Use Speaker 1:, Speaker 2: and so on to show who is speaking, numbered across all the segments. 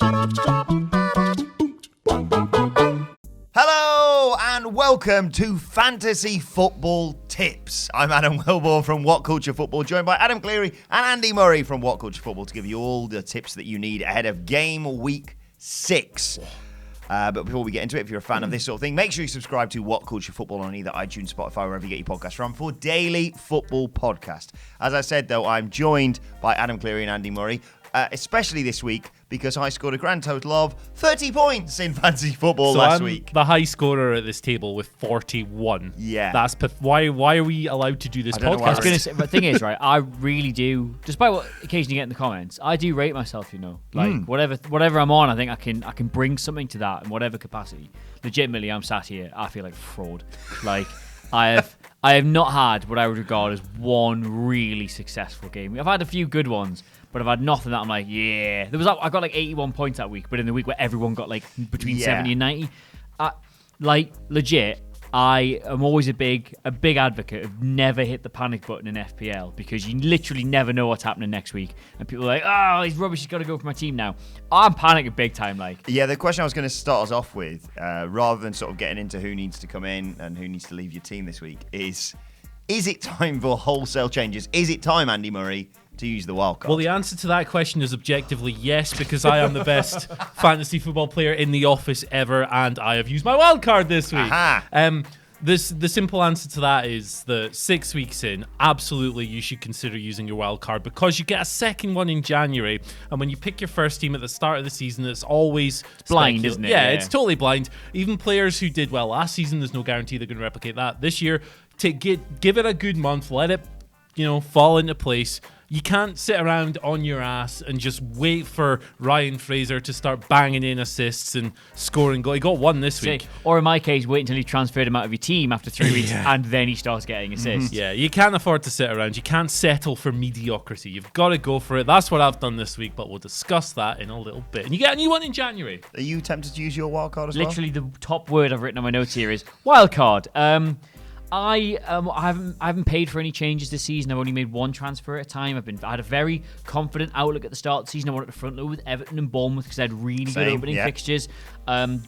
Speaker 1: Hello and welcome to Fantasy Football Tips. I'm Adam Wilbourn from WhatCulture Football, joined by Adam Clery and Andy Murray from WhatCulture Football to give you all the tips that you need ahead of game week 6. But before we get into it, if you're a fan of this sort of thing, make sure you subscribe to WhatCulture Football on either iTunes, Spotify, wherever you get your podcasts from, for daily football podcast. As I said, though, I'm joined by Adam Clery and Andy Murray, especially this week because I scored a grand total of 30 points in fantasy football last week.
Speaker 2: The high scorer at this table with 41.
Speaker 1: Yeah.
Speaker 2: That's why are we allowed to do this podcast?
Speaker 3: I was going to say, but the thing is, right, I really do, despite what occasionally you get in the comments, I do rate myself, you know. Like, whatever I'm on, I think I can bring something to that in whatever capacity. Legitimately, I'm sat here, I feel like a fraud. Like, I have not had what I would regard as one really successful game. I've had a few good ones, but I've had nothing that I'm like, yeah. I got like 81 points that week, but in the week where everyone got like between 70 and 90, like legit, I am always a big advocate of never hit the panic button in FPL because you literally never know what's happening next week. And people are like, oh, he's rubbish, he's got to go for my team now. I'm panicking big time, like.
Speaker 1: Yeah, the question I was going to start us off with, rather than sort of getting into who needs to come in and who needs to leave your team this week, is it time for wholesale changes? Is it time, Andy Murray, to use the wildcard?
Speaker 2: Well, the answer to that question is objectively yes, because I am the best fantasy football player in the office ever, and I have used my wildcard this week. The simple answer to that is that 6 weeks in, absolutely you should consider using your wildcard because you get a second one in January, and when you pick your first team at the start of the season, it's always
Speaker 3: blind, isn't it?
Speaker 2: Yeah, it's totally blind. Even players who did well last season, there's no guarantee they're going to replicate that this year. Give it a good month, let it fall into place. You can't sit around on your ass and just wait for Ryan Fraser to start banging in assists and scoring goals. He got one this week.
Speaker 3: Or in my case, wait until he transferred him out of your team after 3 weeks and then he starts getting assists.
Speaker 2: Yeah, you can't afford to sit around. You can't settle for mediocrity. You've got to go for it. That's what I've done this week, but we'll discuss that in a little bit. And you get a new one in January.
Speaker 1: Are you tempted to use your wildcard as well?
Speaker 3: Literally, the top word I've written on my notes here is wildcard. I haven't paid for any changes this season. I've only made one transfer at a time. I had a very confident outlook at the start of the season. I wanted to front load with Everton and Bournemouth because they had really good opening fixtures.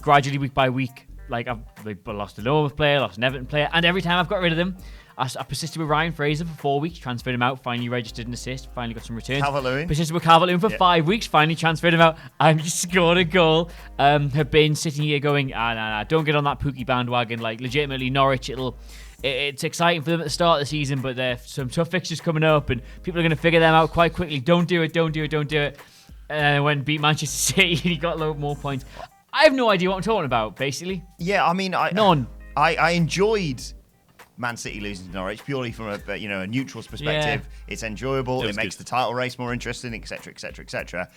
Speaker 3: Gradually, week by week, like I've lost a Bournemouth player, lost an Everton player, and every time I've got rid of them, I persisted with Ryan Fraser for 4 weeks, transferred him out, finally registered an assist, finally got some returns.
Speaker 1: Calvert-Lewin.
Speaker 3: Persisted with Calvert-Lewin for 5 weeks, finally transferred him out, and just scored a goal. Have been sitting here going, nah, don't get on that Pookie bandwagon. Like, legitimately, Norwich, it's exciting for them at the start of the season, but there's some tough fixtures coming up, and people are going to figure them out quite quickly. Don't do it. And when beat Manchester City, he got a lot more points. I have no idea what I'm talking about, basically.
Speaker 1: Yeah, I mean,
Speaker 3: None.
Speaker 1: I enjoyed Man City losing to Norwich purely from a neutral's perspective. Yeah. It's enjoyable. It makes the title race more interesting, etc., etc., etc.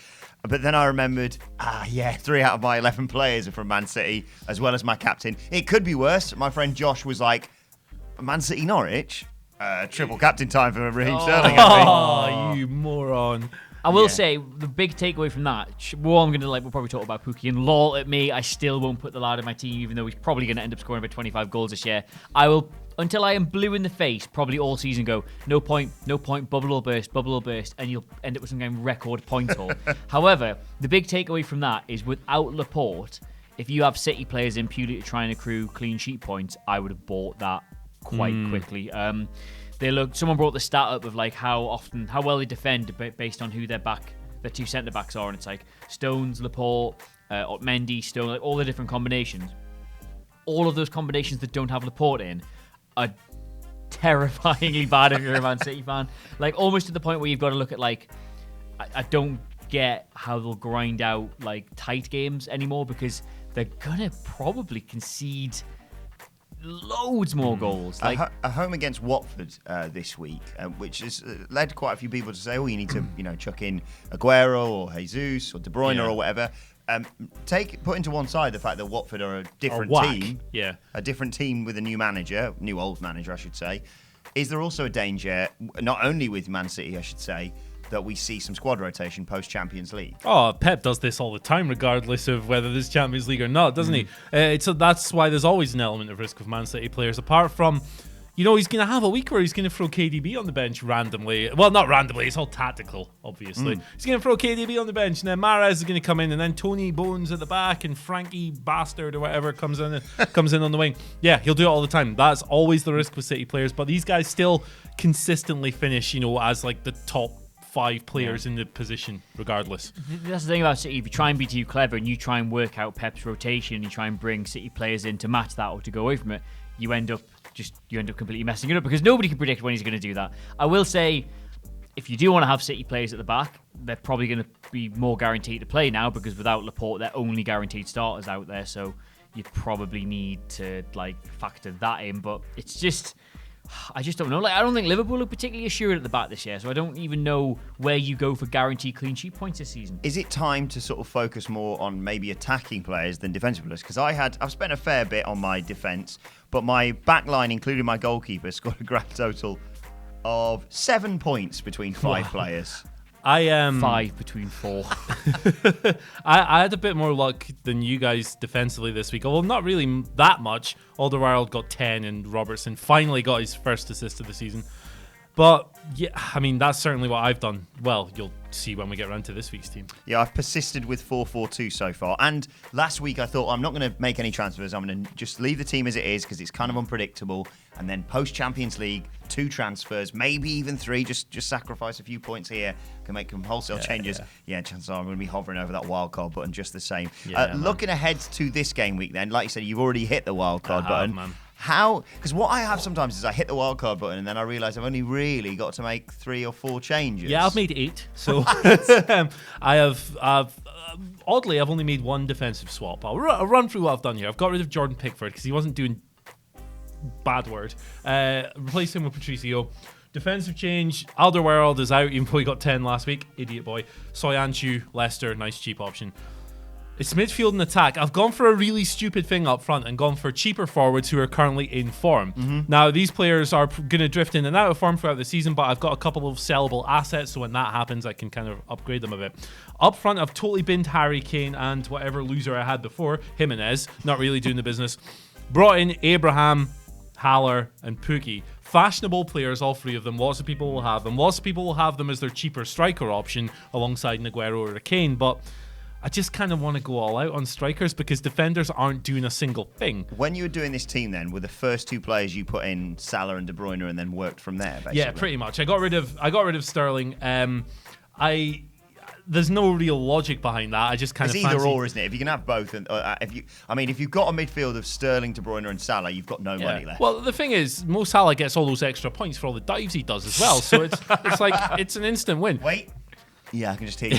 Speaker 1: But then I remembered, 3 out of my 11 players are from Man City, as well as my captain. It could be worse. My friend Josh was like, Man City Norwich, triple captain time for Raheem Sterling.
Speaker 2: Oh, you moron.
Speaker 3: I will say, the big takeaway from that, we'll probably talk about Pookie and lol at me. I still won't put the lad in my team, even though he's probably going to end up scoring about 25 goals this year. I will, until I am blue in the face, probably all season go, no point, bubble will burst, and you'll end up with some kind of record point haul. However, the big takeaway from that is without Laporte, if you have City players in purely to try and accrue clean sheet points, I would have bought that quite quickly. Someone brought the stat up of like how well they defend based on who their two centre backs are, and it's like Stones, Laporte, Mendy, Stone, like all the different combinations. All of those combinations that don't have Laporte in are terrifyingly bad if you're a Man City fan. Like almost to the point where you've got to look at like I don't get how they'll grind out like tight games anymore because they're gonna probably concede loads more goals. Like
Speaker 1: a home against Watford this week, which has led quite a few people to say, "Oh, you need to, chuck in Aguero or Jesus or De Bruyne or whatever." Put into one side the fact that Watford are a different team, a different team with a new manager, old manager, I should say. Is there also a danger, not only with Man City, I should say, that we see some squad rotation post-Champions League?
Speaker 2: Oh, Pep does this all the time, regardless of whether there's Champions League or not, doesn't he? So that's why there's always an element of risk with Man City players. Apart from, he's going to have a week where he's going to throw KDB on the bench randomly. Well, not randomly. It's all tactical, obviously. He's going to throw KDB on the bench, and then Mahrez is going to come in, and then Tony Bones at the back, and Frankie Bastard or whatever comes in on the wing. Yeah, he'll do it all the time. That's always the risk with City players. But these guys still consistently finish, as like the top 5 players in the position, regardless.
Speaker 3: That's the thing about City. If you try and be too clever and you try and work out Pep's rotation, and you try and bring City players in to match that or to go away from it, you end up completely messing it up because nobody can predict when he's going to do that. I will say, if you do want to have City players at the back, they're probably going to be more guaranteed to play now because without Laporte, they're only guaranteed starters out there. So you probably need to factor that in. But it's just, I just don't know. I don't think Liverpool look particularly assured at the back this year, so I don't even know where you go for guaranteed clean sheet points this season.
Speaker 1: Is it time to sort of focus more on maybe attacking players than defensive players? Because I've spent a fair bit on my defence, but my back line, including my goalkeeper, scored a grand total of 7 points between 5 players.
Speaker 2: I am
Speaker 3: 5 between 4.
Speaker 2: I had a bit more luck than you guys defensively this week. Well, not really that much. Alderweireld got 10 and Robertson finally got his first assist of the season. But yeah, I mean, that's certainly what I've done. Well, you'll see when we get around to this week's team.
Speaker 1: Yeah, I've persisted with 4-4-2 so far. And last week I thought, I'm not going to make any transfers. I'm going to just leave the team as it is because it's kind of unpredictable. And then post-Champions League, 2 transfers, maybe even 3. Just sacrifice a few points here. Can make some wholesale changes. Yeah, chances are I'm going to be hovering over that wildcard button just the same. Looking ahead to this game week then, like you said, you've already hit the wildcard button.
Speaker 2: Man.
Speaker 1: How? Because what I have sometimes is I hit the wildcard button and then I realise I've only really got to make 3 or 4 changes.
Speaker 2: Yeah, I've made 8. So I have. Oddly, I've only made 1 defensive swap. I'll run through what I've done here. I've got rid of Jordan Pickford because he wasn't doing bad word. Replaced him with Patricio. Defensive change. Alderweireld is out, even though he got 10 last week. Idiot boy. Soyuncu, Leicester, nice cheap option. It's midfield and attack. I've gone for a really stupid thing up front and gone for cheaper forwards who are currently in form. Now, these players are going to drift in and out of form throughout the season, but I've got a couple of sellable assets, so when that happens, I can kind of upgrade them a bit. Up front, I've totally binned Harry Kane and whatever loser I had before, Jimenez, not really doing the business. Brought in Abraham, Haller, and Pukki. Fashionable players, all 3 of them. Lots of people will have them. Lots of people will have them as their cheaper striker option alongside Aguero or Kane, but I just kind of want to go all out on strikers because defenders aren't doing a single thing.
Speaker 1: When you were doing this team then, were the first 2 players you put in Salah and De Bruyne and then worked from there, basically?
Speaker 2: Yeah, pretty much. I got rid of Sterling. There's no real logic behind that. I just kind of
Speaker 1: fancy... It's either or, isn't it? If you can have both, and if you've got a midfield of Sterling, De Bruyne, and Salah, you've got no money left.
Speaker 2: Well, the thing is, Mo Salah gets all those extra points for all the dives he does as well. So it's an instant win.
Speaker 1: Wait. Yeah, I can just hear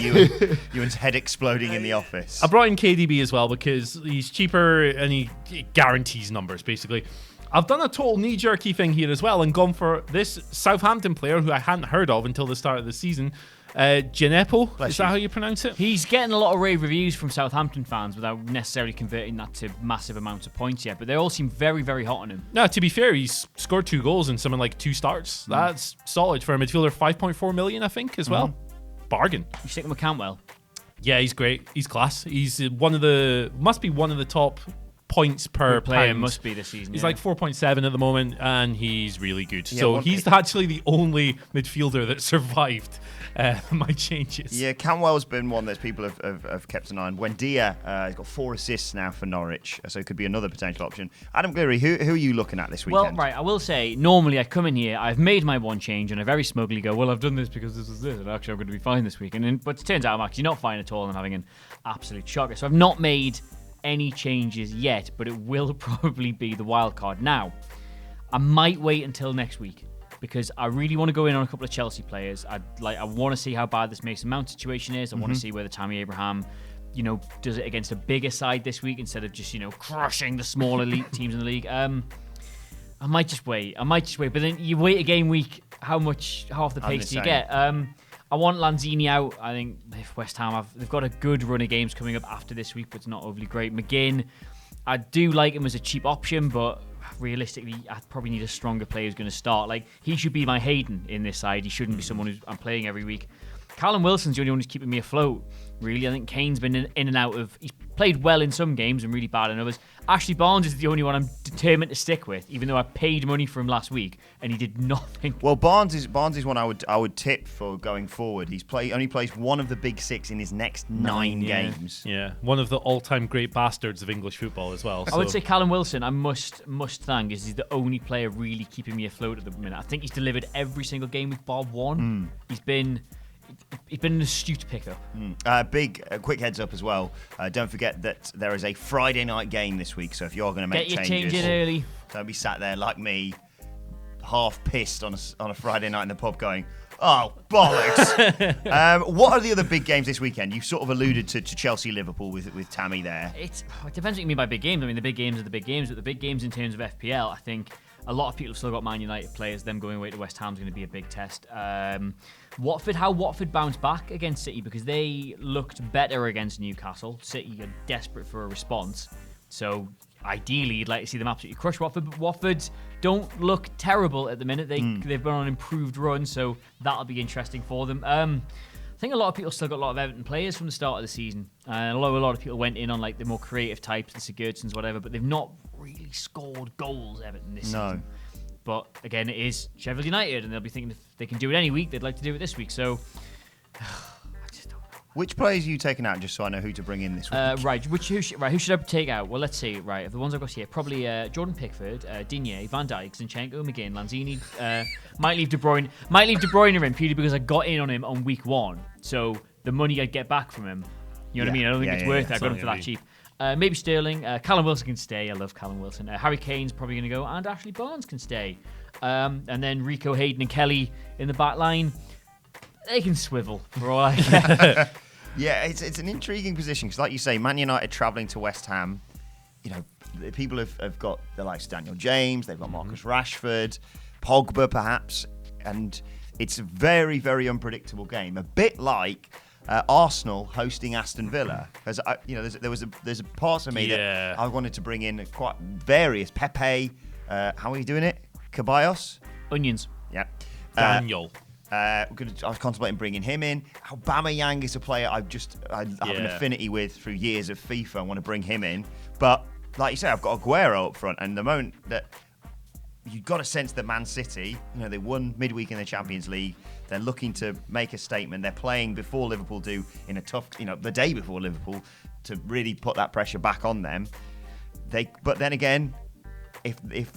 Speaker 1: Ewan's head exploding in the office.
Speaker 2: I brought in KDB as well because he's cheaper and he guarantees numbers, basically. I've done a total knee-jerky thing here as well and gone for this Southampton player who I hadn't heard of until the start of the season. Gineppo, is that how you pronounce it?
Speaker 3: He's getting a lot of rave reviews from Southampton fans without necessarily converting that to massive amounts of points yet, but they all seem very, very hot on him.
Speaker 2: No, to be fair, he's scored 2 goals in something like 2 starts. That's solid for a midfielder. 5.4 million, I think, as well. Bargain.
Speaker 3: You sticking with Cantwell?
Speaker 2: Yeah, he's great. He's class. He's must be one of the top points per
Speaker 3: player.
Speaker 2: pound.
Speaker 3: Must be this season.
Speaker 2: He's like 4.7 at the moment, and he's really good. Yeah, so he's actually the only midfielder that survived my changes.
Speaker 1: Yeah, Cantwell's been one that people have kept an eye on. Buendia, he's got 4 assists now for Norwich, so it could be another potential option. Adam Clery, who are you looking at this weekend?
Speaker 3: Well, right, I will say, normally I come in here, I've made my 1 change, and I very smugly go, well, I've done this because this is this, and actually I'm going to be fine this week. But it turns out I'm actually not fine at all, and I'm having an absolute shocker. So I've not made any changes yet, but it will probably be the wild card. Now, I might wait until next week because I really want to go in on a couple of Chelsea players. I want to see how bad this Mason Mount situation is. I want to see whether Tammy Abraham, does it against a bigger side this week instead of just, crushing the small elite teams in the league. I might just wait. But then you wait a game week, how off the pace do you get? I want Lanzini out. I think if West Ham they've got a good run of games coming up after this week, but it's not overly great. McGinn, I do like him as a cheap option, but realistically, I probably need a stronger player who's going to start. Like, he should be my Hayden in this side. He shouldn't be someone who I'm playing every week. Callum Wilson's the only one who's keeping me afloat, really. I think Kane's been in and out of... He's played well in some games and really bad in others. Ashley Barnes is the only one I'm determined to stick with, even though I paid money for him last week and he did nothing.
Speaker 1: Well, Barnes is one I would tip for going forward. Only plays one of the big 6 in his next 9 games.
Speaker 2: Yeah, one of the all-time great bastards of English football as well.
Speaker 3: I would say Callum Wilson, I must thank, is he's the only player really keeping me afloat at the minute. I think he's delivered every single game with bar one. He's been an astute pickup.
Speaker 1: Quick heads up as well. Don't forget that there is a Friday night game this week, so if you're going to make changes,
Speaker 3: change in early.
Speaker 1: Don't be sat there like me, half pissed on a Friday night in the pub going, oh, bollocks. What are the other big games this weekend? You sort of alluded to Chelsea-Liverpool with Tammy there.
Speaker 3: It depends what you mean by big games. I mean, the big games are the big games, but the big games in terms of FPL, I think a lot of people have still got Man United players. Them going away to West Ham is going to be a big test. How Watford bounced back against City because they looked better against Newcastle. City are desperate for a response. So ideally, you'd like to see them absolutely crush Watford. But Watford don't look terrible at the minute. They've been on an improved run, so that'll be interesting for them. I think a lot of people still got a lot of Everton players from the start of the season. Although a lot of people went in on like the more creative types, the Sigurdssons, whatever, but they've not really scored goals, Everton, this season. But again, it is Sheffield United, and they'll be thinking if they can do it any week, they'd like to do it this week. So I just don't know.
Speaker 1: Which players are you taking out, just so I know who to bring in this week?
Speaker 3: Right, who should I take out? Well, let's see. Right, of the ones I've got here, probably Jordan Pickford, Digne, Van Dijk, Zinchenko, McGinn, Lanzini. Might leave De Bruyne. Might leave De Bruyne in purely because I got in on him on week 1. So the money I'd get back from him, you know what I mean? I don't think it's worth it. I got him for that cheap. Maybe Sterling. Callum Wilson can stay. I love Callum Wilson. Harry Kane's probably going to go, and Ashley Barnes can stay. And then Rico, Hayden, and Kelly in the back line. They can swivel for all I care.
Speaker 1: Yeah, it's an intriguing position because, like you say, Man United travelling to West Ham. You know, people have got the likes of Daniel James. They've got Marcus Rashford, Pogba, perhaps, and it's a very, very unpredictable game. A bit like Arsenal hosting Aston Villa, because there's a part of me that I wanted to bring in quite various. Pepe, how are you doing it? Caballos,
Speaker 3: Onions.
Speaker 1: Yeah.
Speaker 2: Daniel.
Speaker 1: I was contemplating bringing him in. Aubameyang is a player I have an affinity with through years of FIFA. I want to bring him in, but like you say, I've got Aguero up front, and the moment that you've got a sense that Man City, they won midweek in the Champions League. They're looking to make a statement. They're playing before Liverpool do in a tough, the day before Liverpool to really put that pressure back on them. But then again, if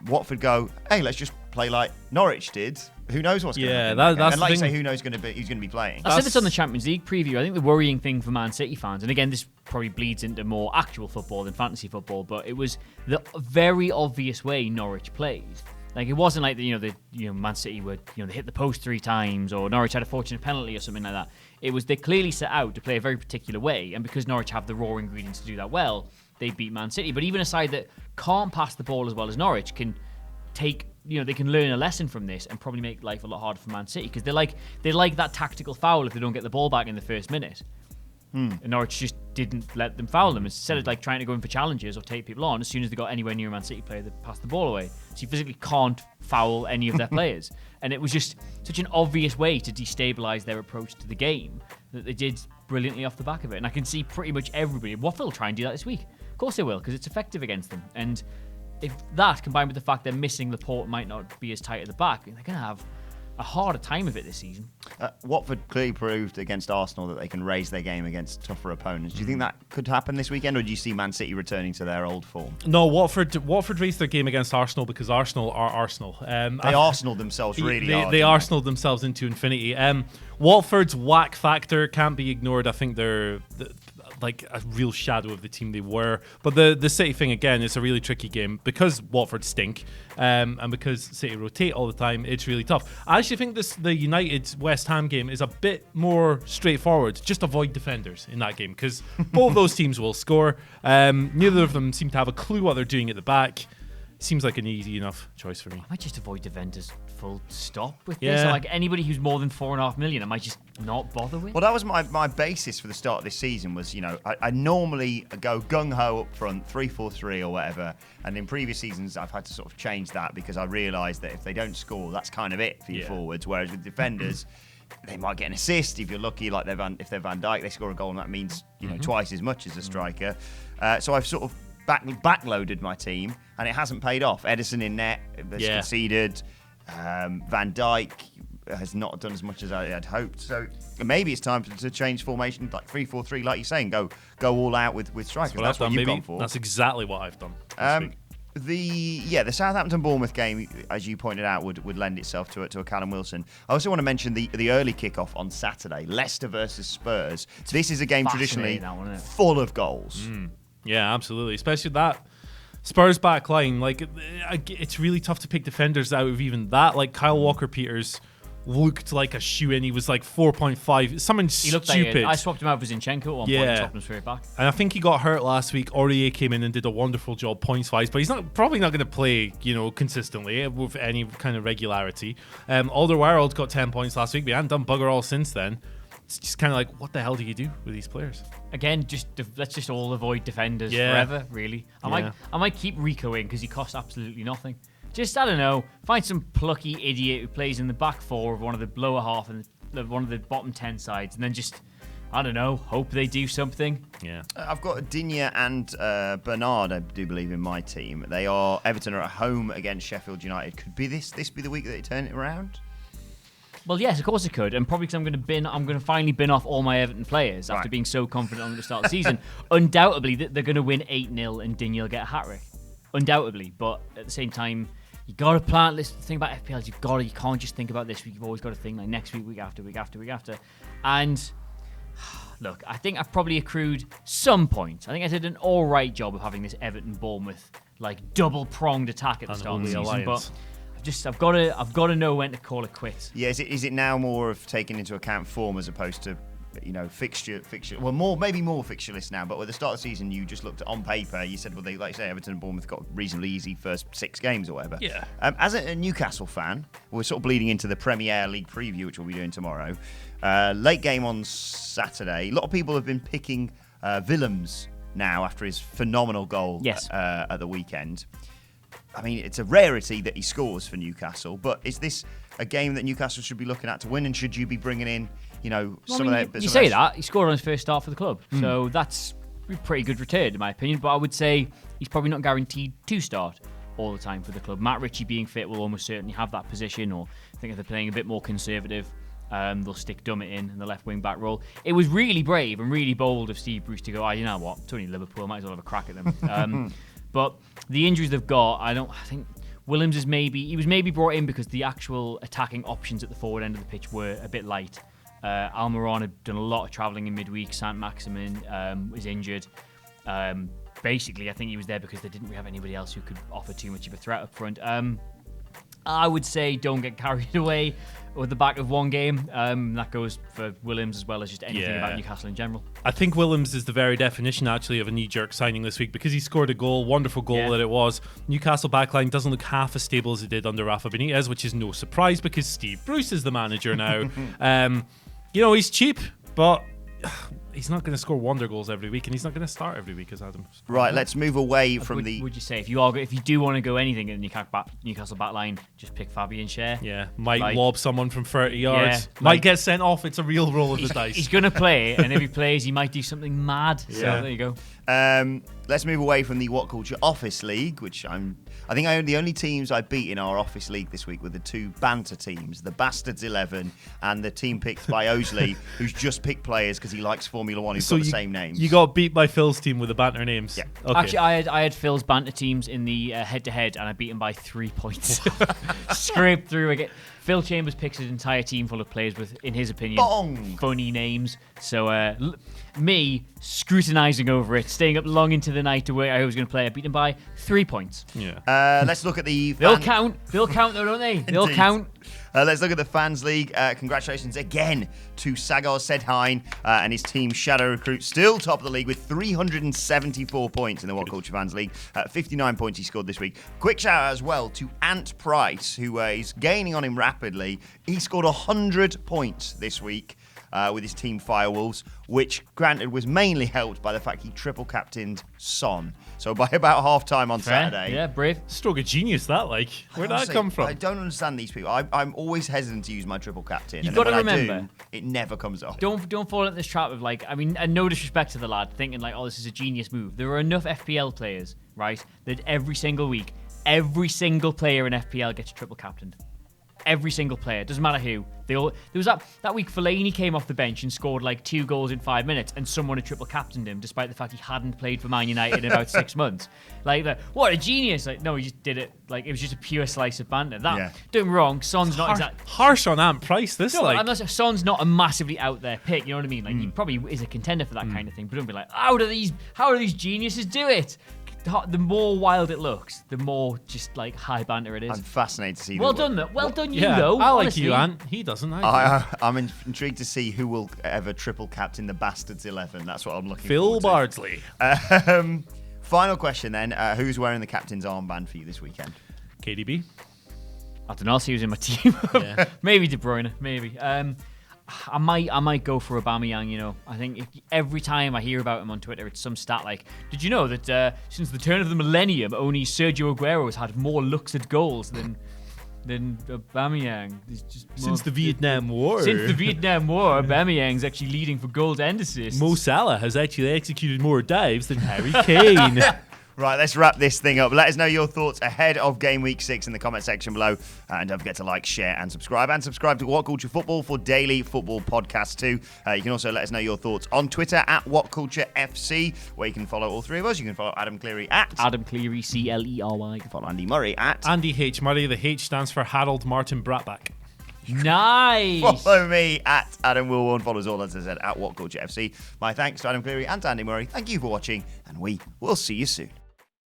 Speaker 1: Watford go, hey, let's just play like Norwich did, who knows what's going to happen?
Speaker 2: That's
Speaker 1: and like you say, who knows who's going to be playing?
Speaker 3: I said this on the Champions League preview. I think the worrying thing for Man City fans, and again, this probably bleeds into more actual football than fantasy football, but it was the very obvious way Norwich plays. Like, it wasn't like Man City would they hit the post 3 times, or Norwich had a fortunate penalty or something like that. It was they clearly set out to play a very particular way, and because Norwich have the raw ingredients to do that well, they beat Man City. But even a side that can't pass the ball as well as Norwich can take, they can learn a lesson from this and probably make life a lot harder for Man City, because they like that tactical foul if they don't get the ball back in the first minute. And Norwich just didn't let them foul them. Instead of trying to go in for challenges or take people on, as soon as they got anywhere near a Man City player, they passed the ball away. So you physically can't foul any of their players. And it was just such an obvious way to destabilise their approach to the game that they did brilliantly off the back of it. And I can see pretty much everybody. Watford will try and do that this week. Of course they will, because it's effective against them. And if that, combined with the fact they're missing Laporte, might not be as tight at the back, they're going to have a harder time of it this season.
Speaker 1: Watford clearly proved against Arsenal that they can raise their game against tougher opponents. Do you think that could happen this weekend, or do you see Man City returning to their old form?
Speaker 2: No, Watford raised their game against Arsenal because Arsenal are Arsenal.
Speaker 1: They Arsenaled themselves really hard.
Speaker 2: They Arsenaled themselves into infinity. Watford's whack factor can't be ignored. I think they're like a real shadow of the team they were. But the City thing, again, is a really tricky game because Watford stink and because City rotate all the time. It's really tough. I actually think the United West Ham game is a bit more straightforward. Just avoid defenders in that game because both those teams will score. Neither of them seem to have a clue what they're doing at the back. Seems like an easy enough choice for me.
Speaker 3: I might just avoid defenders full stop with this. So anybody who's more than 4.5 million, I might just not bother with.
Speaker 1: Well, that was my basis for the start of this season was, I normally go gung-ho up front, 3-4-3 or whatever. And in previous seasons, I've had to sort of change that because I realised that if they don't score, that's kind of it for your forwards. Whereas with defenders, They might get an assist if you're lucky. Like if they're Van Dijk, they score a goal, and that means twice as much as a striker. So I've sort of backloaded my team, and it hasn't paid off. Ederson in net has conceded. Van Dijk has not done as much as I had hoped. So maybe it's time to change formation, like 3-4-3, like you're saying. Go all out with strikers. That's what you've gone for.
Speaker 2: That's exactly what I've done this week.
Speaker 1: The Southampton-Bournemouth game, as you pointed out, would lend itself to a Callum Wilson. I also want to mention the early kickoff on Saturday, Leicester versus Spurs. This is a game traditionally full of goals.
Speaker 2: Yeah, absolutely. Especially that Spurs back line. Like, it's really tough to pick defenders out of even that. Like, Kyle Walker-Peters looked like a shoe-in. He was like 4.5. Something stupid.
Speaker 3: I swapped him out for Zinchenko at one point and swapped him straight back.
Speaker 2: And I think he got hurt last week. Aurier came in and did a wonderful job points-wise, but he's probably not going to play, consistently with any kind of regularity. Alderweireld got 10 points last week, but he hadn't done bugger all since then. It's just kind of like, what the hell do you do with these players?
Speaker 3: Again, let's just all avoid defenders forever, really. I might keep Rico in because he costs absolutely nothing. Just, I don't know, find some plucky idiot who plays in the back four of one of the lower half and one of the bottom 10 sides, and then just, I don't know, hope they do something.
Speaker 2: Yeah.
Speaker 1: I've got Digne and Bernard, I do believe, in my team. Everton are at home against Sheffield United. Could be this be the week that they turn it around?
Speaker 3: Well, yes, of course it could, and probably because I'm going to finally bin off all my Everton players after being so confident at the start of the season. Undoubtedly, they're going to win 8-0 and Digne will get a hat-trick. Undoubtedly, but at the same time, you got to plan. Listen, the thing about FPL is you can't just think about this week. You've always got to think like next week, week after. And look, I think I've probably accrued some points. I think I did an all right job of having this Everton-Bournemouth like double-pronged attack at the start of the season, but I've got to know when to call it quits.
Speaker 1: Yeah, is it now more of taking into account form as opposed to fixture? Well, maybe more fixtureless now. But at the start of the season, you just looked at on paper. You said, well, they, like you say, Everton and Bournemouth got reasonably easy first 6 games or whatever.
Speaker 2: Yeah.
Speaker 1: As a Newcastle fan, we're sort of bleeding into the Premier League preview, which we'll be doing tomorrow. Late game on Saturday. A lot of people have been picking Willems now after his phenomenal goal at the weekend. I mean, it's a rarity that he scores for Newcastle, but is this a game that Newcastle should be looking at to win? And should you be bringing in, some of that?
Speaker 3: You say that he scored on his first start for the club, so that's a pretty good return in my opinion. But I would say he's probably not guaranteed to start all the time for the club. Matt Ritchie being fit will almost certainly have that position, or I think if they're playing a bit more conservative, they'll stick Dummett in the left wing back role. It was really brave and really bold of Steve Bruce to go, you know what, it's only Liverpool, might as well have a crack at them. But the injuries they've got, I think Willems was maybe brought in because the actual attacking options at the forward end of the pitch were a bit light. Almiron had done a lot of travelling in midweek. Saint-Maximin was injured. Basically, I think he was there because they didn't really have anybody else who could offer too much of a threat up front. I would say don't get carried away with the back of one game. That goes for Willems as well as just anything about Newcastle in general.
Speaker 2: I think Willems is the very definition, actually, of a knee-jerk signing this week because he scored a goal, wonderful goal that it was. Newcastle backline doesn't look half as stable as it did under Rafa Benitez, which is no surprise because Steve Bruce is the manager now. He's cheap, but he's not going to score wonder goals every week, and he's not going to start every week, as Adam.
Speaker 1: Right, let's move away from
Speaker 3: Would you say if you do want to go anything in the Newcastle backline, just pick Fabian Schär?
Speaker 2: Yeah, might lob someone from 30 yards. Might get sent off. It's a real roll of the dice.
Speaker 3: He's going to play, and if he plays, he might do something mad. So there you go.
Speaker 1: Let's move away from the WhatCulture Office League, which I think the only teams I beat in our Office League this week were the 2 banter teams, the Bastards 11 and the team picked by Osley, who's just picked players because he likes Formula One who've got the same names.
Speaker 2: You got beat by Phil's team with the banter names.
Speaker 1: Yeah.
Speaker 2: Okay.
Speaker 3: Actually, I had Phil's banter teams in the head-to-head, and I beat him by 3 points. Scraped through again. Phil Chambers picks his entire team full of players with, in his opinion, funny names. So me scrutinising over it, staying up long into the night to where I was going to play, I beat him by 3 points.
Speaker 1: Yeah. Let's look at the...
Speaker 3: They'll count though, don't they? They'll count.
Speaker 1: Let's look at the Fans League. Congratulations again to Sagar Sedhine and his team Shadow Recruit, still top of the league with 374 points in the WhatCulture Fans League. 59 points he scored this week. Quick shout out as well to Ant Price, who is gaining on him rapidly. He scored 100 points this week. with his team Firewolves, which, granted, was mainly helped by the fact he triple captained Son. So by about half-time on Saturday...
Speaker 3: Yeah, brave.
Speaker 2: Stroke of genius, that, like. Where'd that come from?
Speaker 1: I don't understand these people. I'm always hesitant to use my triple captain.
Speaker 3: You've
Speaker 1: and
Speaker 3: got to
Speaker 1: when I
Speaker 3: remember,
Speaker 1: do, it never comes off.
Speaker 3: Don't fall into this trap of like, I mean, and no disrespect to the lad, thinking like, oh, this is a genius move. There are enough FPL players, right, that every single week, every single player in FPL gets triple captained. Every single player, doesn't matter who. There was that week Fellaini came off the bench and scored like 2 goals in 5 minutes, and someone had triple captained him, despite the fact he hadn't played for Man United in about 6 months. Like, what a genius! Like, no, he just did it. Like, it was just a pure slice of banter. Don't get me wrong, Son's not exactly
Speaker 2: harsh on Ant Price. This,
Speaker 3: no,
Speaker 2: like,
Speaker 3: I'm not, Son's not a massively out there pick. You know what I mean? Like, he probably is a contender for that kind of thing. But don't be like, how do these geniuses do it? The more wild it looks, the more just like high banter it is.
Speaker 1: I'm fascinated to see.
Speaker 3: Well done, you
Speaker 2: yeah,
Speaker 3: though.
Speaker 2: I like
Speaker 3: honestly.
Speaker 2: you, Ant. He doesn't.
Speaker 1: I'm intrigued to see who will ever triple captain the Bastards 11. That's what I'm looking
Speaker 2: Phil
Speaker 1: forward to.
Speaker 2: Bardsley.
Speaker 1: Final question then. Who's wearing the captain's armband for you this weekend?
Speaker 2: KDB.
Speaker 3: I don't know. I'll see who's in my team. Maybe De Bruyne. Maybe. I might go for Aubameyang. You know, I think every time I hear about him on Twitter, it's some stat like, did you know that since the turn of the millennium, only Sergio Aguero has had more looks at goals than Aubameyang?
Speaker 2: Since the Vietnam War.
Speaker 3: Since the Vietnam War, Aubameyang's actually leading for goals and assists.
Speaker 2: Mo Salah has actually executed more dives than Harry Kane.
Speaker 1: Right, let's wrap this thing up. Let us know your thoughts ahead of Game Week 6 in the comment section below. And don't forget to like, share, and subscribe. And subscribe to What Culture Football for daily football podcasts too. You can also let us know your thoughts on Twitter at WhatCultureFC, where you can follow all three of us. You can follow Adam Clery at
Speaker 3: Adam Clery, Clery.
Speaker 1: You can follow Andy Murray at
Speaker 2: Andy H. Murray. The H stands for Harold Martin Bratback.
Speaker 3: Nice.
Speaker 1: Follow me at Adam Wilbourn. Follow us all, as I said, at WhatCultureFC. My thanks to Adam Clery and to Andy Murray. Thank you for watching, and we will see you soon.